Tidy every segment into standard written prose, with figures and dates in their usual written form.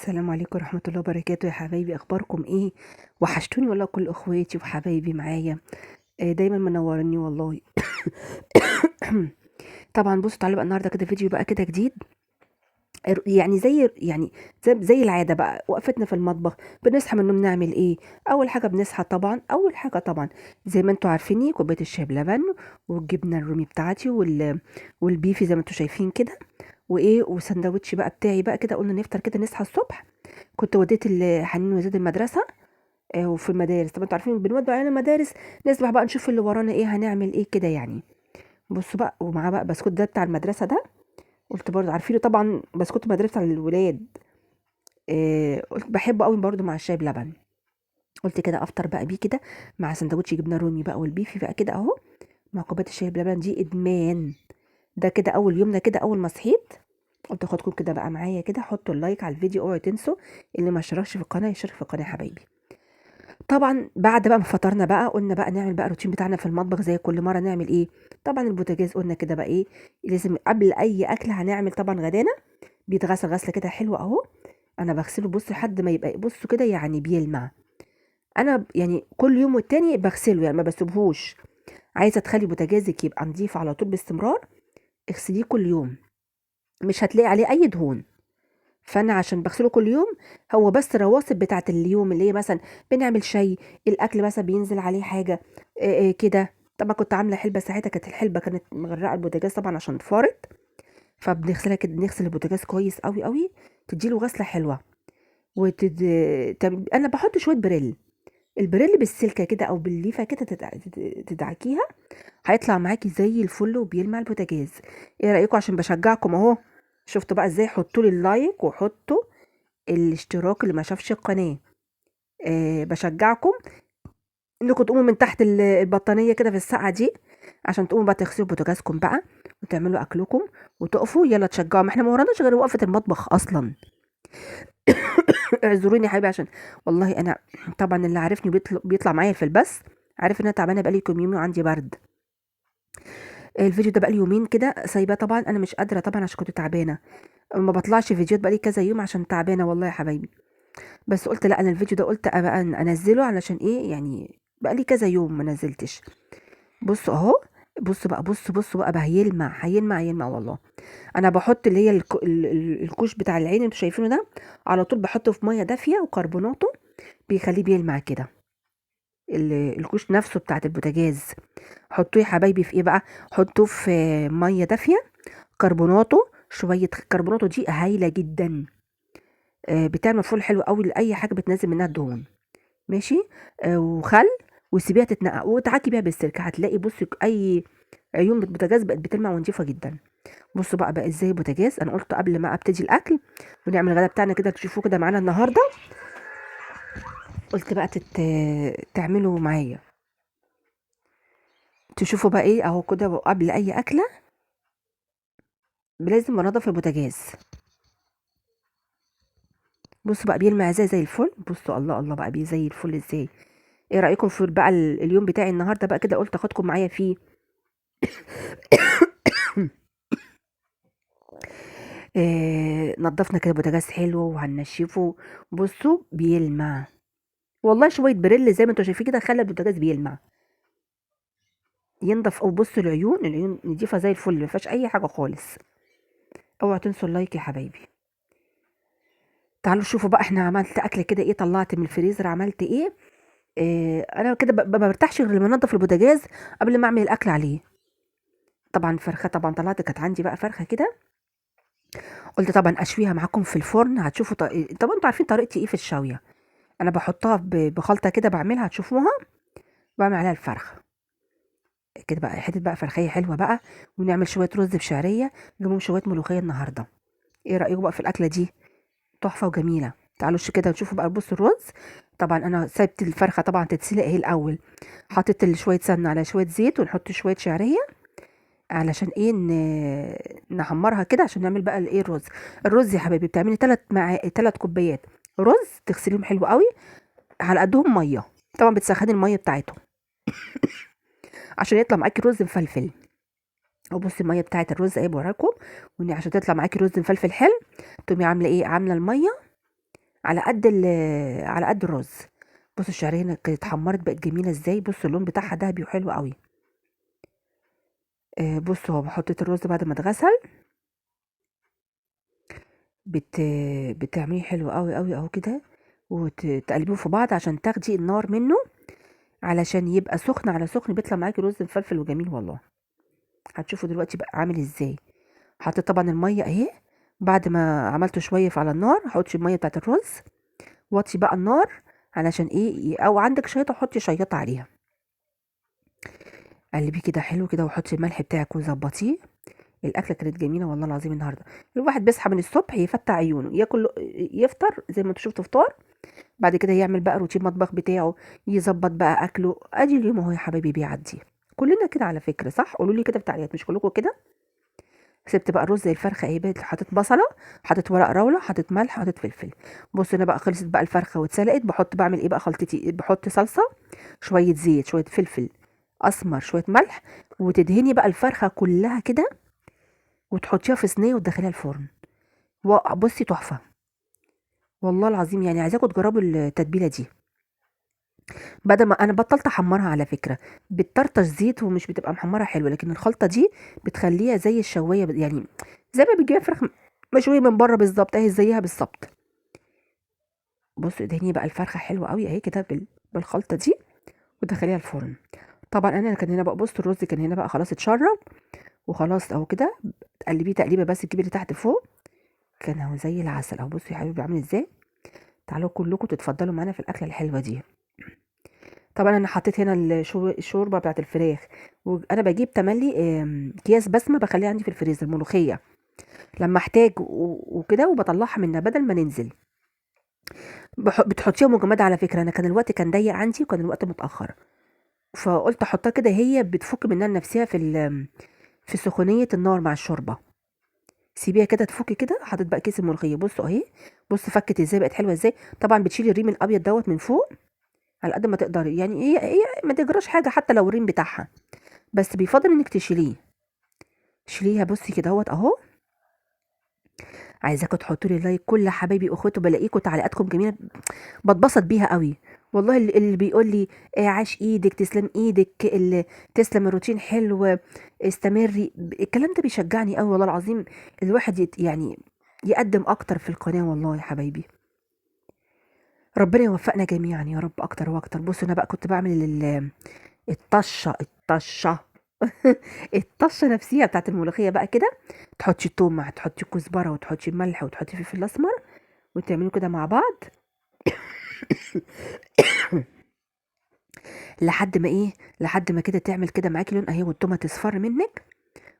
السلام عليكم ورحمة الله وبركاته يا حبايبي، أخباركم إيه؟ وحشتوني والله كل أخواتي وحبايبي معايا. دايما منورني والله. طبعا بصوا تعالوا بقى النهارده كده فيديو بقى كده جديد. يعني زي العادة بقى وقفتنا في المطبخ. بنصحى من النوم نعمل إيه؟ أول حاجة طبعا زي ما انتوا عارفيني كوباية الشاي بلبن، والجبنة الرومي بتاعتي والبيفي زي ما انتوا شايفين كده، وإيه وسندوتش بقى بتاعي بقى كده. قلنا نفطر كده نصحى الصبح. كنت وديت حنين وزيد المدرسة. وفي المدارس طبعا انتوا عارفين بنودوا علينا المدارس. نسبح بقى نشوف اللي ورانا ايه، هنعمل ايه كده يعني. بصوا بقى ومعاه بقى بسكوت ده بتاع المدرسة ده. قلت برضه عارفينه طبعا بسكوت المدرسة للولاد. قلت بحبه قوي برضه مع الشاي بلبن. قلت كده افطر بقى بيه كده مع سندوتش جبنة رومي بقى والبيفي بقى كده اهو. مع كوباية الشاي بلبن دي ادمان. ده كده اول يوم، ده كده اول ما صحيت. قلت اخدكم كده بقى معايا كده، حطوا اللايك على الفيديو، اوعوا تنسوا اللي ما اشتركش في القناة يشترك في القناة يا حبايبي. طبعا بعد بقى ما فطرنا بقى قلنا بقى نعمل بقى الروتين بتاعنا في المطبخ زي كل مره. نعمل ايه؟ طبعا البوتاجاز قلنا كده بقى ايه، لازم قبل اي اكل هنعمل طبعا غدانا. بيتغسل غسله كده حلوه اهو. انا بغسله بصوا لحد ما يبقى بصوا كده يعني بيلمع. انا يعني كل يوم والتاني بغسله يعني ما بسيبهوش. عايزه تخلي بوتاجازك يبقى نضيف على طول باستمرار، اغسليه كل يوم. مش هتلاقي عليه اي دهون. فانا عشان بغسله كل يوم، هو بس رواسب بتاعه اليوم اللي هي مثلا بنعمل شاي، الاكل مثلا بينزل عليه حاجه كده. طبعا كنت عامله حلبه ساعتها، كانت الحلبه كانت مغرقه البوتاجاز طبعا عشان فارت. فبنغسلها كده، نغسل البوتاجاز كويس قوي قوي، تديله غسله حلوه. انا بحط شويه بريل. البريل بالسلكه كده او بالليفه كده تدعكيها، هيطلع معاكي زي الفل وبيلمع البوتاجاز. ايه رايكم؟ عشان بشجعكم اهو. شفتوا بقى ازاي؟ حطوا لي اللايك وحطوا الاشتراك اللي ما شافش القناة. بشجعكم انكم تقوموا من تحت البطانية كده في الساعة دي، عشان تقوموا بقى تغسلوا بوتاجازكم بقى وتعملوا اكلكم وتقفوا يلا تشجعوا. ما احنا ما وراناش غير وقفة المطبخ اصلا. اعذروني يا حبيبي عشان والله انا طبعا اللي عارفني بيطلع معايا في البث عارف ان انا تعبانه بقالي كام يوم وعندي برد. الفيديو ده بقالي يومين كده سايباه، طبعا انا مش قادره طبعا عشان كنت تعبانه. ما بطلعش فيديوهات بقالي كذا يوم عشان تعبانه والله يا حبايبي. بس قلت لا، انا الفيديو ده قلت بقى انزله علشان ايه يعني، بقى لي كذا يوم ما نزلتش. بصوا اهو. بصوا بقى هيلمع والله. انا بحط اللي هي الكوش بتاع العين اللي انتوا شايفينه ده، على طول بحطه في ميه دافيه وكربوناته، بيخليه بيلمع كده. الكوش نفسه بتاعت البوتاجاز حطوه يا حبايبي في ايه بقى؟ حطوه في ميه دافيه، كربوناته شويه. كربوناته دي هايله جدا. بتعمل مفعول حلو قوي لاي حاجه بتنزل منها الدهون. ماشي. وخل، وسيبيها تتنقع وتعاكي بيها بالسلك، هتلاقي بصي اي عيون بوتاجاز بقت بتلمع ونضيفه جدا. بصوا بقى ازاي بوتاجاز. انا قلت قبل ما ابتدي الاكل ونعمل الغدا بتاعنا كده تشوفوه كده معانا النهارده، قلت بقى تعملوا معايا تشوفوا بقى ايه اهو كده قبل اي اكله. لازم انضف البوتاجاز. بصوا بقى بيلمع ازاي زي الفل. بصوا الله الله بقى بيه زي الفل ازاي. ايه رايكم في بقى اليوم بتاعي النهارده بقى كده؟ قلت اخدكم معايا فيه. نضفنا كده بوتاجاز حلو وهنشفه. بصوا بيلمع والله. شويه بريل زي ما انتوا شايفين كده خلى البوتاجاز بيلمع ينضف. او بصوا العيون نضيفه زي الفل، ما فيهاش اي حاجه خالص. اوعوا تنسوا اللايك يا حبايبي. تعالوا شوفوا بقى احنا عملت اكل كده ايه، طلعت من الفريزر عملت ايه. انا كده ما برتاحش غير لما انضف البوتاجاز قبل ما اعمل الاكل عليه. طبعا فرخه طبعا طلعت، كانت عندي بقى فرخه كده. قلت طبعا اشويها معاكم في الفرن، هتشوفوا طبعا انتوا عارفين طريقتي ايه في الشويه. انا بحطها بخلطه كده بعملها هتشوفوها. بعمل عليها الفرخ كده بقى حته بقى فرخيه حلوه بقى. ونعمل شويه رز بشعريه جنبهم شويه ملوخيه النهارده. ايه رايكم بقى في الاكله دي؟ تحفه وجميله. تعالوا كده نشوفوا بقى. بصوا الرز. طبعا انا سايبت الفرخه طبعا تتسلق اهي الاول. حطيت شويه سمنه على شويه زيت ونحط شويه شعريه علشان ايه نحمرها كده عشان نعمل بقى الايه الرز. الرز يا حبايبي بتعملي 3 كوبايات رز، تغسليهم حلو قوي على قدهم ميه. طبعا بتسخني الميه بتاعتهم عشان يطلع معاكي رز مفلفل. وبصي الميه بتاعت الرز ايه بوراكم. وان عشان تطلع معاكي رز مفلفل حلو، تقومي عامله ايه، عامله الميه على قد الرز. بصوا الشعريه هنا كانت اتحمرت بقت جميله ازاي، بصوا اللون بتاعها دهبي وحلو قوي. بصوا هو حطيت الرز بعد ما اتغسل، بت بتعمليه حلو قوي قوي اهو كده، وتقلبيه في بعض عشان تاخدي النار منه، علشان يبقى سخن على سخن بيطلع معاكي رز مفلفل وجميل والله. هتشوفوا دلوقتي بقى عامل ازاي. حطيت طبعا الميه اهي، بعد ما عملته شويه على النار هحط الميه بتاعت الرز، واطي بقى النار علشان ايه، او عندك شياطه حطي شياطه عليها. قلبيه كده حلو كده، وحطي الملح بتاعك وظبطيه. الاكله كانت جميله والله العظيم النهارده. الواحد بيصحى من الصبح يفتح عيونه ياكل، يفطر زي ما انتوا شفتوا فطار، بعد كده يعمل بقى روتين مطبخ بتاعه، يظبط بقى اكله. ادي اليوم اهو يا حبايبي بيعدي. كلنا كده على فكره، صح؟ قولوا لي كده في التعليقات، مش كلكم كده؟ سبت بقى الرز زي الفرخه اهي، بقت حطيت بصله، حطيت ورق راوله، حطيت ملح، حطيت فلفل. بص انا بقى خلصت بقى الفرخه واتسلقت، بعمل ايه بقى خلطتي، بحط صلصه، شويه زيت، شويه فلفل اسمر، شويه ملح، وتدهني بقى الفرخه كلها كده، وتحطيها في صينيه وتدخليها الفرن. بصي تحفه والله العظيم، يعني عايزاكم تجربوا التتبيله دي. بدل ما انا بطلت احمرها على فكره، بتطرطش زيت ومش بتبقى محمره حلوه، لكن الخلطه دي بتخليها زي الشوايه، يعني زي ما بتجيبي فراخ مشويه من بره بالظبط، اهي زيها بالظبط. بصوا ادهني بقى الفرخه حلوه قوي اهي كده بالخلطه دي، ودخليها الفرن. طبعا انا كان هنا بقى، بصوا الرز كان هنا بقى خلاص اتشرب وخلاص اهو كده، تقلبيه تقليبه بس تجيبي اللي تحت فوق، كان اهو زي العسل اهو. بصوا يا حبيبي عامل ازاي. تعالوا كلكم تتفضلوا معانا في الاكله الحلوه دي. طبعا انا حطيت هنا الشوربه بتاعت الفراخ، وانا بجيب تملي اكياس بسمه بخليها عندي في الفريزر، ملوخيه لما احتاج وكده، وبطلعها منها بدل ما ننزل. بتحطيها مجمده على فكره، انا كان الوقت كان ضيق عندي وكان الوقت متاخر، فقلت احطها كده، هي بتفك منها نفسها في سخونيه النار مع الشوربه. سيبيها كده تفك كده. حطيت بقى كيس الملوخيه، بصوا اهي، بص فكت ازاي، بقت حلوه ازاي. طبعا بتشيلي الريم الابيض دوت من فوق على قد ما تقدري، يعني هي ما تجراش حاجه حتى لو الريم بتاعها، بس بيفضل انك تشيليه. شيليها بصي كده اهوت اهو. عايزاكم تحطوا لي لايك، كل حبايبي اخواتي بلاقيكم تعليقاتكم جميله، بتبسط بيها قوي والله. اللي بيقول لي عاش ايدك، تسلم ايدك، اللي تسلم الروتين حلو، استمري، الكلام ده بيشجعني قوي والله العظيم. الواحد يعني يقدم اكتر في القناه والله يا حبايبي. ربنا يوفقنا جميعا يا رب اكتر واكتر. بصوا انا بقى كنت بعمل الطشه الطشه نفسها بتاعت الملوخيه بقى كده، تحطي توم، مع تحطي كزبره، وتحطي ملح، وتحطي فلفل اسمر، وتعملوا كده مع بعض لحد ما ايه، لحد ما كده تعمل كده معاكي لون اهي، والتومه تصفر منك،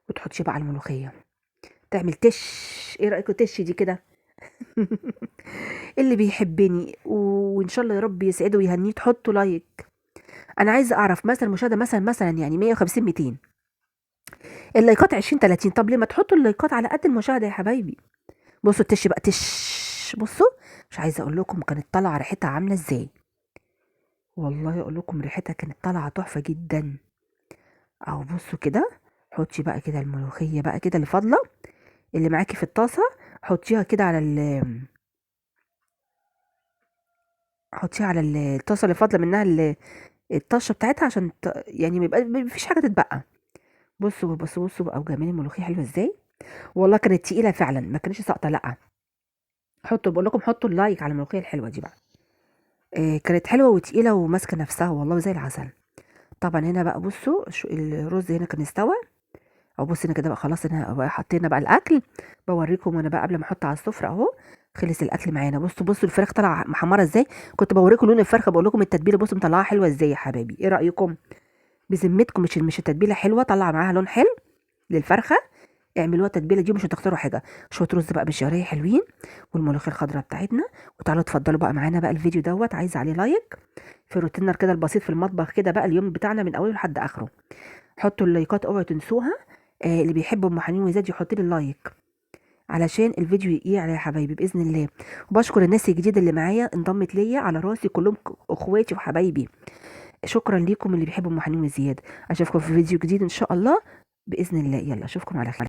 وتحطي بقى الملوخيه تعمل تش. ايه رايكم تش دي كده؟ اللي بيحبني وان شاء الله يا رب يسعده ويهنيه تحطوا لايك. انا عايزه اعرف مثلا المشاهده مثلا يعني 150 200، اللايكات 20 30. طب ليه ما تحطوا اللايكات على قد المشاهده يا حبايبي؟ بصوا التش بقى تش، بصوا مش عايزه اقول لكم كانت طالعه ريحتها عامله ازاي، والله اقول لكم ريحتها كانت طالعه تحفه جدا. اهو بصوا كده، حطي بقى كده الملوخيه بقى كده اللي فاضله، اللي معاكي في الطاسه، حطيها كده على حطيها على الطاسه اللي فاضله منها الطشه بتاعتها، عشان يعني ما فيش حاجه تتبقى. بصوا بقى وجمال الملوخيه حلوه ازاي، والله كانت تقيله فعلا، ما كانتش ساقطه لا. حطوا، بقول لكم حطوا اللايك على الملوخيه الحلوه دي بقى. كانت حلوه وتقيله وماسكه نفسها والله زي العسل. طبعا هنا بقى بصوا الرز هنا كان استوى، او بص هنا كده بقى خلاص، انا بقى حطينا بقى الاكل، بوريكم وانا بقى قبل ما احط على السفره اهو. خلص الاكل معانا. بصوا الفراخ طالعه محمره ازاي، كنت بوريكم لون الفرخه، بقول لكم التتبيله بصوا مطلعاها حلوه ازاي يا حبايبي. ايه رايكم؟ بذمتكم مش التتبيله حلوه، طلع معاها لون حلو للفرخه. اعملوها التتبيله دي مش هتخسروا حاجه. شويه رز بقى بالشعريه حلوين، والملوخيه الخضراء بتاعتنا. وتعالوا اتفضلوا بقى معانا بقى الفيديو دوت عايز عليه لايك، في روتيننا كده البسيط في المطبخ كده بقى، اليوم بتاعنا من اوله لحد اخره. حطوا اللايكات اوعوا تنسوها. اللي بيحب ام حنين وزاد يحط لي اللايك علشان الفيديو يعلى يا حبايبي باذن الله. وبشكر الناس الجديده اللي معايا انضمت ليا على راسي، كلهم اخواتي وحبايبي. شكرا ليكم اللي بيحبوا ام حنين وزياد. اشوفكم في فيديو جديد ان شاء الله باذن الله. يلا اشوفكم على خير.